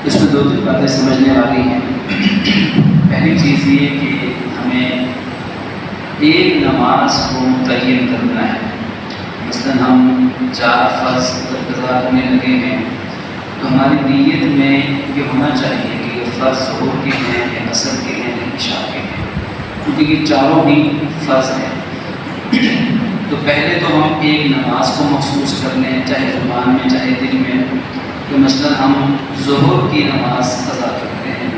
اس میں دو تین باتیں سمجھنے والی ہیں۔ پہلی چیز یہ کہ ہمیں ایک نماز کو متعین کرنا ہے۔ مثلاً ہم 4 فرض قضا کرنے لگے ہیں تو ہماری نیت میں یہ ہونا چاہیے کہ یہ فرض ظہر کے ہیں یا عصر کے ہیں یا عشاء کے ہیں، کیونکہ یہ چاروں ہی فرض ہیں۔ تو پہلے تو ہم ایک نماز کو مخصوص کر لیں، چاہے زبان میں چاہے دل میں، کہ مثلاً ہم ظہر کی نماز قضا کرتے ہیں۔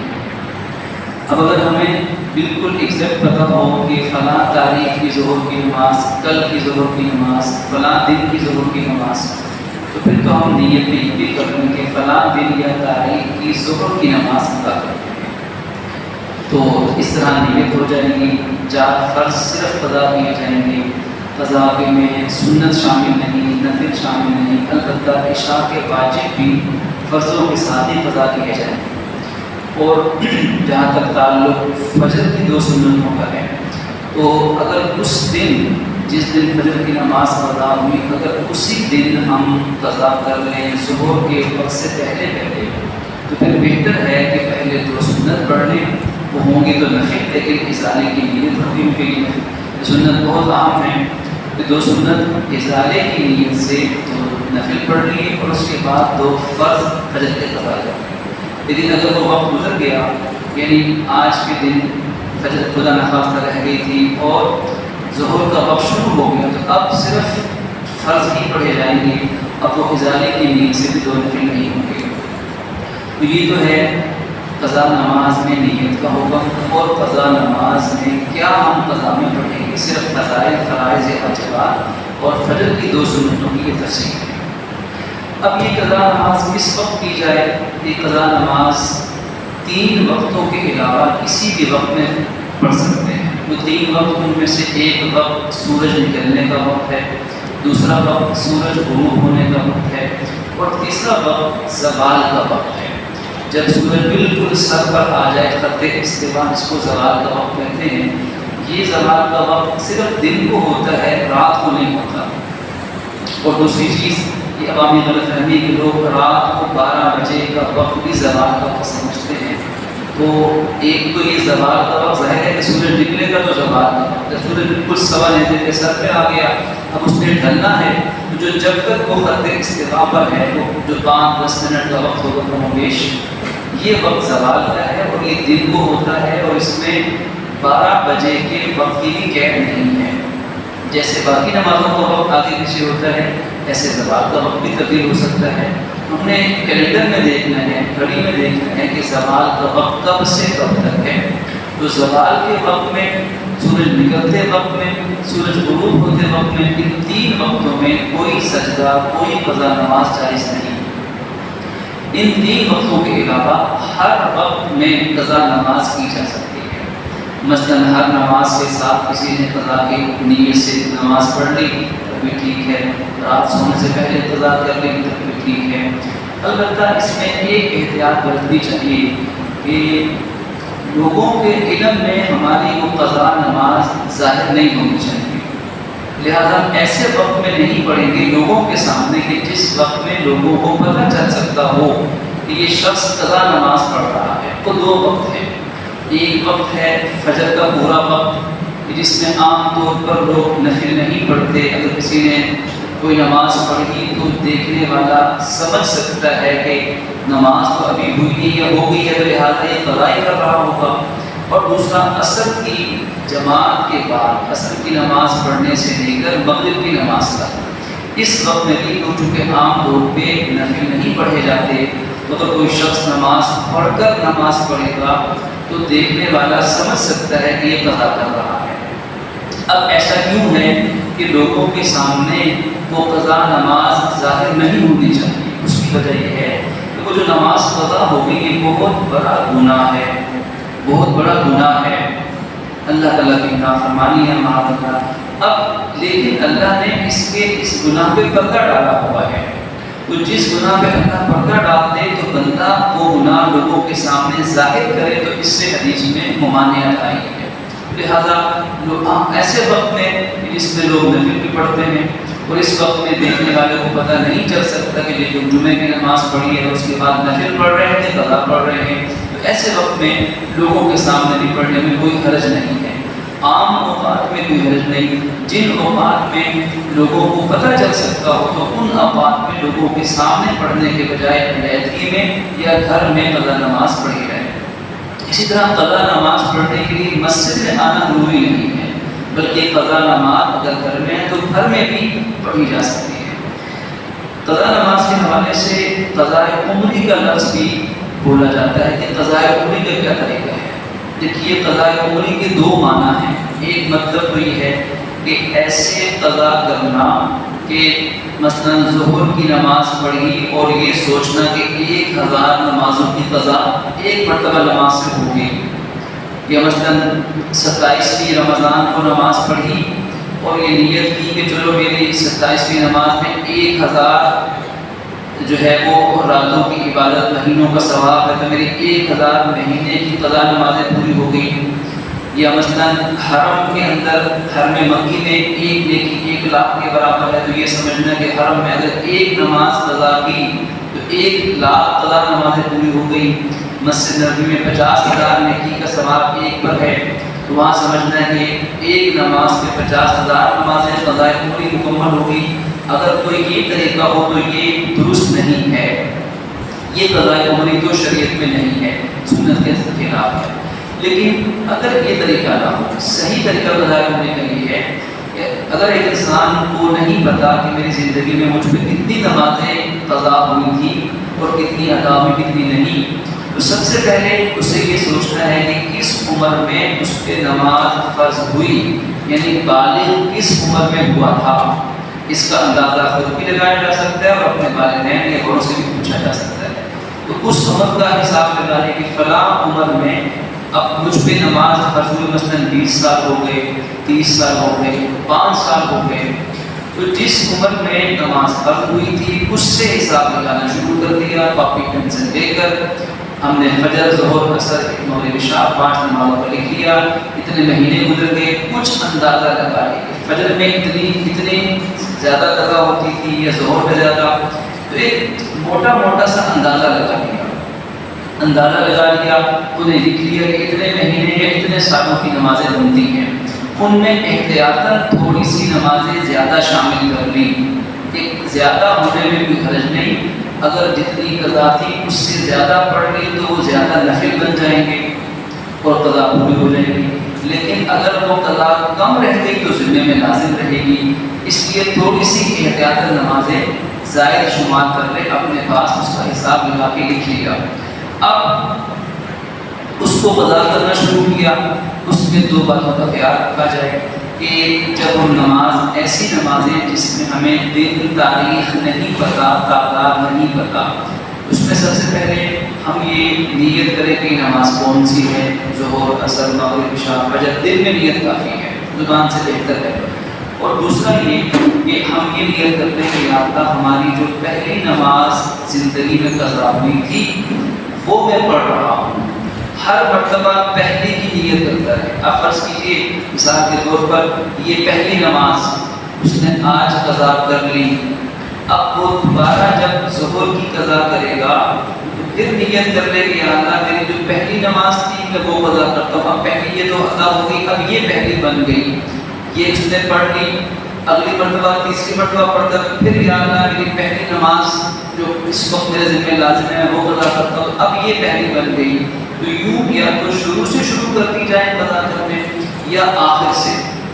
اب اگر ہمیں بالکل ایگزیکٹ پتہ ہو کہ فلاں تاریخ کی ظہر کی نماز، کل کی ظہر کی نماز، فلاں دن کی ظہر کی نماز، تو پھر تو ہم نیت میں یہ بھی کر لیں کہ فلاں دن یا تاریخ کی ظہر کی نماز ادا کرتے ہیں۔ تو اس طرح نیت ہو جائے گی، 4 فرض صرف قضا کیے جائیں گے۔ قضا میں سنت شامل نہیں، نفل شامل نہیں، البتہ عشاء کے واجب بھی فرضوں کے ساتھ ہی قضا کیے جائیں گے۔ اور جہاں تک تعلق فجر کی 2 سنتوں کا ہے، تو اگر اس دن جس دن فجر کی نماز قضا ہوئی، اگر اسی دن ہم قضا کر لیں ظہر کے وقت سے پہلے تو پھر بہتر ہے کہ پہلے 2 سنت پڑھ لیں۔ وہ ہوں گی تو نفل، لیکن ازالے کی نیت ہوتی ہے کہ سنت بہت عام ہے کہ 2 سنت ازالے کی نیت سے تو نفل پڑھ لیے اور اس کے بعد 2 فرض فجر کے قضا کریں۔ لیکن اگر وہ وقت گزر گیا، یعنی آج کے دن فجر خدا نخواستہ رہ گئی تھی اور ظہر کا وقت شروع ہو گیا، تو اب صرف فرض ہی پڑھے جائیں گے، اب وہ ازالے کی نیت سے بھی 2 نفل نہیں ہوں گے۔ تو یہ تو ہے قضا نماز میں نیت کا حکم، اور قضا نماز میں کیا ہم قضا میں پڑھیں گے، صرف فضائل، فرائض، واجبات اور فجر کی 2 سنتوں کی یہ تفصیل ہے۔ اب یہ قضا نماز کس وقت کی جائے؟ یہ قضا نماز 3 وقتوں کے علاوہ کسی بھی وقت میں پڑھ سکتے ہیں۔ وہ 3 وقت ان میں سے ایک وقت سورج نکلنے کا وقت ہے، دوسرا وقت سورج غروب ہونے کا وقت ہے، اور تیسرا وقت زوال کا وقت ہے۔ جب سورج بالکل سر پر آ جائے، خط استوا، اس کو زوال کا وقت کہتے ہیں۔ یہ زوال کا وقت صرف دن کو ہوتا ہے، رات کو نہیں ہوتا۔ اور دوسری چیز یہ عوامی غلط فہمی کہ لوگ رات کو 12 بجے کا وقت بھی زوال کا وقت سمجھتے ہیں۔ تو ایک تو یہ زوال کا وقت ظاہر ہے کہ سورج نکلے گا تو زوال کا وقت، جب سورج بالکل سوا نیزے کے سر پہ آ گیا، اب اس نے ڈھلنا ہے، تو جو جب تک وہ خط استوا پر ہے، وہ جو 5-10 منٹ کا وقت ہوگا کم و بیش، یہ وقت زوال کا ہے اور یہ دن کو ہوتا ہے، اور اس میں 12 بجے کے وقت کی بھی قید نہیں ہے۔ جیسے باقی نمازوں کا وقت آگے پیچھے ہوتا ہے، ایسے زوال کا وقت بھی تبدیل ہو سکتا ہے۔ ہم نے کیلنڈر میں دیکھنا ہے، گھڑی میں دیکھنا ہے کہ زوال کا وقت کب سے کب تک ہے۔ تو زوال کے وقت میں، سورج نکلتے وقت میں، سورج غروب ہوتے وقت میں، ان 3 وقتوں میں کوئی سجدہ، کوئی قضا نماز جائز نہیں۔ ان 3 وقتوں کے علاوہ ہر وقت میں قضا نماز کی جا سکتی ہے۔ مثلاً ہر نماز کے ساتھ کسی نے قضا کی نیت سے نماز پڑھ لی تو بھی ٹھیک ہے، رات سونے سے پہلے قضا کر لی تو بھی ٹھیک ہے۔ البتہ اس میں ایک احتیاط برتنی چاہیے کہ لوگوں کے علم میں ہماری وہ قضا نماز ظاہر نہیں ہونی چاہیے، لہذا ایسے وقت میں نہیں پڑھیں گے لوگوں کے سامنے کہ جس وقت میں لوگوں کو پتہ چل سکتا ہو کہ یہ شخص قضا نماز پڑھ رہا ہے۔ تو 2 وقت ہیں، ایک وقت ہے فجر کا پورا وقت، جس میں عام طور پر لوگ نفل نہیں پڑھتے، اگر کسی نے کوئی نماز پڑھی تو دیکھنے والا سمجھ سکتا ہے کہ نماز تو ابھی ہوئی نہیں یا ہو گئی ہے، تو لہٰذا یہ قضا ہی کر رہا ہوگا۔ اور دوسرا عصر کی جماعت کے بعد، عصر کی نماز پڑھنے سے لے کر مغرب کی نماز تک، اس وقت میں بھی چونکہ عام طور پہ نفل نہیں پڑھے جاتے، تو اگر کوئی شخص نماز پڑھ کر نماز پڑھے گا تو دیکھنے والا سمجھ سکتا ہے کہ یہ قضا کر رہا ہے۔ اب ایسا کیوں ہے کہ لوگوں کے سامنے وہ قضا نماز ظاہر نہیں ہونی چاہیے؟ اس کی وجہ یہ ہے کہ وہ جو نماز قضا ہوگی یہ بہت بڑا گناہ ہے، بہت بڑا گناہ ہے، اللہ تعالیٰ کی نافرمانی ہے، معاذ اللہ۔ اب لیکن اللہ نے اس گناہ پہ پردہ ڈالا ہوا ہے، تو جس گناہ پہ اللہ پردہ ڈال دے تو بندہ وہ گناہ لوگوں کے سامنے ظاہر کرے، تو اس سے حدیث میں ممانعت آئی ہے۔ لہذا ایسے وقت میں جس میں لوگ نفل بھی پڑھتے ہیں اور اس وقت میں دیکھنے والے کو پتہ نہیں چل سکتا کہ جو جمعے کی نماز پڑھی ہے اس کے بعد نفل پڑھ رہے ہیں قضا پڑھ رہے ہیں، تو ایسے وقت میں لوگوں کے سامنے بھی پڑھنے میں کوئی حرج نہیں ہے، عام اوقات میں کوئی حرج نہیں۔ جن اوقات میں لوگوں کو پتہ چل سکتا ہو تو ان اوقات میں لوگوں کے سامنے پڑھنے کے بجائے علیحدگی میں یا گھر میں قضا نماز پڑھی جائے۔ اسی طرح قضا نماز پڑھنے کے لیے مسجد میں آنا ضروری نہیں ہے، بلکہ قضا نماز اگر گھر میں ہے تو گھر میں بھی پڑھی جا سکتی ہے۔ قضا نماز کے حوالے سے قضاء عمری کا لفظ بھی بولا جاتا ہے کہ قضاء عمری کا کیا طریقہ ہے۔ دیکھیے قضاء عمری کے دو معنی ہیں، ایک مطلب تو یہ ہے کہ ایسے قضا کرنا کہ مثلا ظہر کی نماز پڑھی اور یہ سوچنا کہ 1000 نمازوں کی قضا ایک مرتبہ نماز سے ہوگی، یا مثلا 27ویں رمضان کو نماز پڑھی اور یہ نیت کی کہ چلو میری 27ویں نماز میں 1000 جو ہے وہ راتوں کی عبادت مہینوں کا ثواب ہے، تو میری 1000 مہینے کی قضا نمازیں پوری ہو گئی۔ یا مثلا حرم کے اندر حرم مکی میں ایک نیکی 1,00,000 کے برابر ہے، تو یہ سمجھنا کہ حرم میں اگر ایک نماز قضا کی تو 1,00,000 قضا نمازیں پوری ہو گئی۔ مسجد نبوی میں 50,000 نیکی کا ثواب ایک پر ہے، تو وہاں سمجھنا ہے کہ ایک نماز کے 50,000 نمازیں قضاء عمری مکمل ہوگی۔ اگر کوئی یہ طریقہ ہو تو یہ درست نہیں ہے، یہ قضاء عمری تو شریعت میں نہیں ہے، سنت کے خلاف ہے۔ لیکن اگر یہ طریقہ نہ ہو، صحیح طریقہ قضاء عمری کا یہ ہے کہ اگر ایک انسان کو نہیں پتا کہ میری زندگی میں مجھ پہ کتنی نمازیں قضا ہوئی تھی اور کتنی ادا ہوئی کتنی نہیں، تو سب سے پہلے اسے یہ سوچنا ہے کہ کس عمر میں اس پہ نماز فرض ہوئی، یعنی بالغ کس عمر میں ہوا تھا۔ اس کا اندازہ خود بھی لگایا جا سکتا ہے اور اپنے والدین یا بڑوں سے بھی پوچھا جا سکتا ہے۔ تو اس عمر کا حساب لگانے کی فلاں عمر میں اب مجھ پہ نماز فرض ہوئی، مثلا 20 سال ہو گئے، 30 سال ہو گئے، 5 سال ہو گئے، تو جس عمر میں نماز فرض ہوئی تھی اس سے حساب لگانا شروع کر دیا، کاپی پینسل لے کر ہم نے فجر ظہر عصر مغرب عشاء 5 نمازوں کو لکھ لیا، اتنے مہینے گزر گئے، کچھ اندازہ لگا لیا فجر میں اتنی زیادہ قضا ہوتی تھی یا ظہر میں زیادہ، تو ایک موٹا سا اندازہ لگا لیا، انہیں لکھ لیا کہ اتنے مہینے یا اتنے سالوں کی نمازیں بنتی ہیں، ان میں احتیاطاً تھوڑی سی نمازیں زیادہ شامل کر لی، ایک زیادہ ہونے میں کوئی حرج نہیں، اگر جتنی قضا تھی اس سے زیادہ پڑھ لی تو وہ زیادہ نفل بن جائیں گے اور قضا پوری ہو جائے گی، لیکن اگر وہ قضا کم رہ گئی تو ذمے میں لازم رہے گی، اس لیے تھوڑی سی احتیاطاً نمازیں زائد شمار کر لے، اپنے پاس اس کا حساب لگا کے لکھ لیا۔ اب اس کو قضا کرنا شروع کیا، اس میں 2 باتوں کا خیال رکھا جائے کہ جب وہ نماز ایسی نمازیں جس میں ہمیں دن تاریخ نہیں پتہ، تعداد نہیں پتہ، اس میں سب سے پہلے ہم یہ نیت کریں کہ نماز کون سی ہے، ظہر عصر مغرب عشاء فجر، دن میں نیت کافی ہے، زبان سے بہتر ہے۔ اور دوسرا یہ کہ ہم یہ نیت کرتے ہیں کہ یا اللہ ہماری جو پہلی نماز زندگی میں قضا ہوئی تھی وہ میں پڑھ رہا ہوں، ہر مرتبہ پہلے کی نیت کرتا ہے۔ آپ فرض کیجیے مثال کے طور پر یہ پہلی نماز اس نے آج قضا کر لی، اب وہ دوبارہ جب ظہر کی قضا کرے گا تو پھر نیت کر لے کہ یا اللہ میری جو پہلی نماز تھی میں وہ قضا کرتا ہوں، اب پہلی یہ تو ادا ہو گئی، اب یہ پہلی بن گئی، یہ اس نے پڑھ لی، اگلی مرتبہ تیسری مرتبہ پڑھتا پھر یا اللہ میری پہلی نماز جو اس وقت میرے ذمہ لازم ہے وہ قضا کرتا ہوں، اب یہ پہلی بن گئی۔ تو یوں یا تو شروع سے شروع کر دی جائے قضا کرنے یا آخر سے،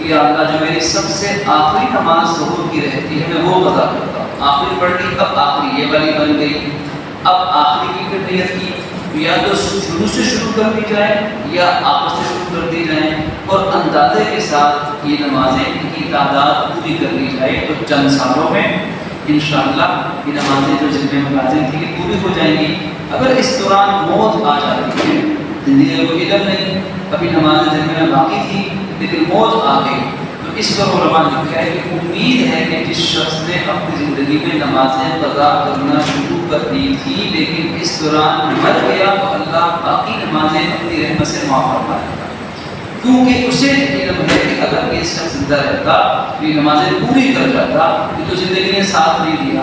یا اللہ جو میری سب سے آخری نماز ظہر کی رہتی ہے میں وہ قضا کرتا ہوں، آخری پڑھ لی اب آخری یہ والی بن گئی، اب آخری کی پھر نیت کی، یا تو شروع سے شروع کر دی جائے یا آخر سے شروع کر دی جائیں، اور اندازے کے ساتھ یہ نمازیں ان کی تعداد پوری کر لی جائے تو چند سالوں میں انشاءاللہ یہ نمازیں جو ذمہ میں لازم تھی یہ پوری ہو جائیں گی۔ اگر اس دوران موت آ جاتی ہے، زندگی میں کوئی علم نہیں، ابھی نمازیں ذمہ میں باقی تھی لیکن موت آ گئی، تو اس پر علماء نے لکھا ہے کہ امید ہے کہ جس شخص نے اپنی زندگی میں نمازیں قضا کرنا شروع کر دی تھی لیکن اس دوران مر گیا تو اللہ باقی نمازیں اپنی رحمت سے معاف فرما دے گا۔ کیونکہ اسے علم ہے کہ اگر یہ شخص زندہ رہتا تو یہ نمازیں پوری کر جاتا، یہ تو زندگی نے ساتھ نہیں دیا،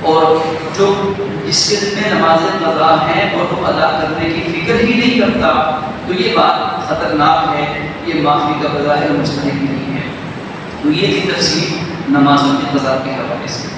اور جو جس کے ذمہ نمازیں قضا ہیں اور وہ ادا کرنے کی فکر ہی نہیں کرتا، تو یہ بات خطرناک ہے، یہ معافی کا بظاہر مستحق نہیں ہے۔ تو یہ تھی تفصیل نمازوں کی قضا کے حوالے سے۔